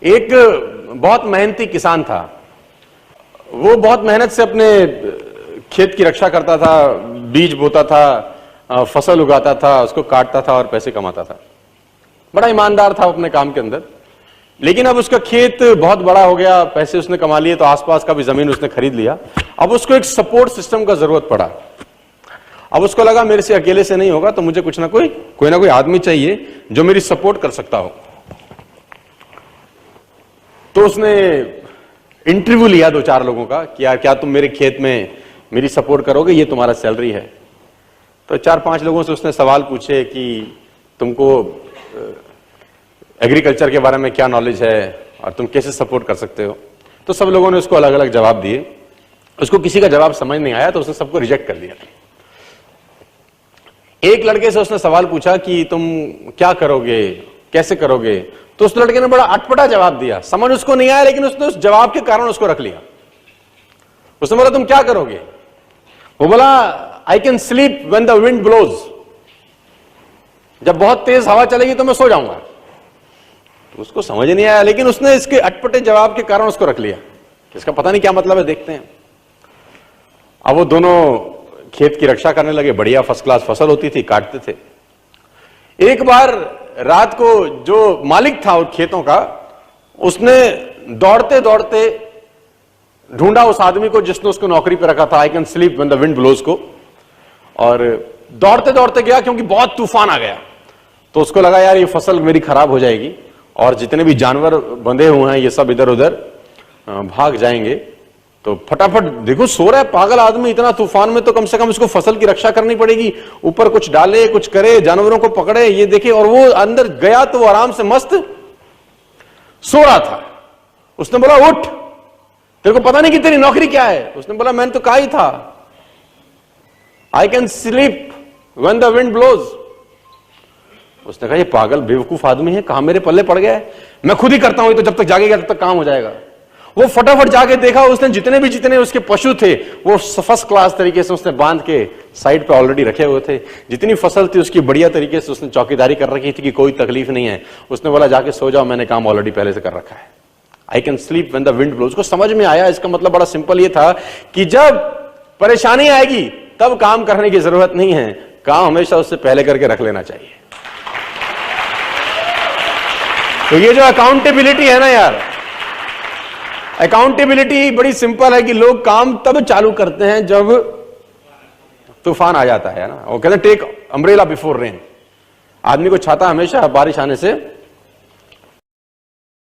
एक बहुत मेहनती किसान था। वो बहुत मेहनत से अपने खेत की रक्षा करता था, बीज बोता था, फसल उगाता था, उसको काटता था और पैसे कमाता था। बड़ा ईमानदार था अपने काम के अंदर। लेकिन अब उसका खेत बहुत बड़ा हो गया, पैसे उसने कमा लिए, तो आसपास का भी जमीन उसने खरीद लिया। अब उसको एक सपोर्ट सिस्टम का जरूरत पड़ा। अब उसको लगा मेरे से अकेले से नहीं होगा, तो मुझे कुछ ना कोई आदमी चाहिए जो मेरी सपोर्ट कर सकता हो। तो उसने इंटरव्यू लिया 2-4 लोगों का कि यार क्या तुम मेरे खेत में मेरी सपोर्ट करोगे, ये तुम्हारा सैलरी है। तो 4-5 लोगों से उसने सवाल पूछे कि तुमको एग्रीकल्चर के बारे में क्या नॉलेज है और तुम कैसे सपोर्ट कर सकते हो। तो सब लोगों ने उसको अलग अलग जवाब दिए। उसको किसी का जवाब समझ नहीं आया तो उसने सबको रिजेक्ट कर दिया। एक लड़के से उसने सवाल पूछा कि तुम क्या करोगे, कैसे करोगे। तो उस लड़के ने बड़ा अटपटा जवाब दिया, समझ उसको नहीं आया, लेकिन उसने उस जवाब के कारण उसको रख लिया। उसने बोला तुम क्या करोगे। वो बोला I can sleep when the wind blows, जब बहुत तेज हवा चलेगी तो मैं सो जाऊंगा। तो उसको समझ नहीं आया, लेकिन उसने इसके अटपटे जवाब के कारण उसको रख लिया। इसका पता नहीं क्या मतलब है, देखते हैं। अब वो दोनों खेत की रक्षा करने लगे, बढ़िया फर्स्ट क्लास फसल होती थी, काटते थे। एक बार रात को जो मालिक था उन खेतों का, उसने दौड़ते दौड़ते ढूंढा उस आदमी को जिसने उसको नौकरी पे रखा था, I can sleep when the wind blows को, और दौड़ते दौड़ते गया क्योंकि बहुत तूफान आ गया। तो उसको लगा यार ये फसल मेरी खराब हो जाएगी और जितने भी जानवर बंधे हुए हैं ये सब इधर उधर भाग जाएंगे। तो फटाफट, देखो सो रहा है पागल आदमी इतना तूफान में, तो कम से कम उसको फसल की रक्षा करनी पड़ेगी, ऊपर कुछ डाले, कुछ करे, जानवरों को पकड़े, ये देखे। और वो अंदर गया तो वो आराम से मस्त सो रहा था। उसने बोला उठ, तेरे को पता नहीं कि तेरी नौकरी क्या है। उसने बोला मैंने तो कहा ही था I can sleep when the wind blows. उसने कहा ये पागल बेवकूफ आदमी है, कहां मेरे पल्ले पड़ गया है, मैं खुद ही करता हूं, तो जब तक जागेगा तब तक काम हो जाएगा। वो फटाफट जाके देखा, उसने जितने उसके पशु थे वो फर्स्ट क्लास तरीके से उसने बांध के साइड पे ऑलरेडी रखे हुए थे। जितनी फसल थी उसकी बढ़िया तरीके से उसने चौकीदारी कर रखी थी कि कोई तकलीफ नहीं है। उसने बोला जाके सो जाओ, मैंने काम ऑलरेडी पहले से कर रखा है। I can sleep when the wind blows. उसको समझ में आया, इसका मतलब बड़ा सिंपल ये था कि जब परेशानी आएगी तब काम करने की जरूरत नहीं है, काम हमेशा उससे पहले करके रख लेना चाहिए। तो ये जो अकाउंटेबिलिटी है ना यार, अकाउंटेबिलिटी बड़ी सिंपल है कि लोग काम तब चालू करते हैं जब तूफान आ जाता है ना। वो कहते हैं टेक अम्ब्रेला बिफोर रेन। आदमी को छाता हमेशा बारिश आने से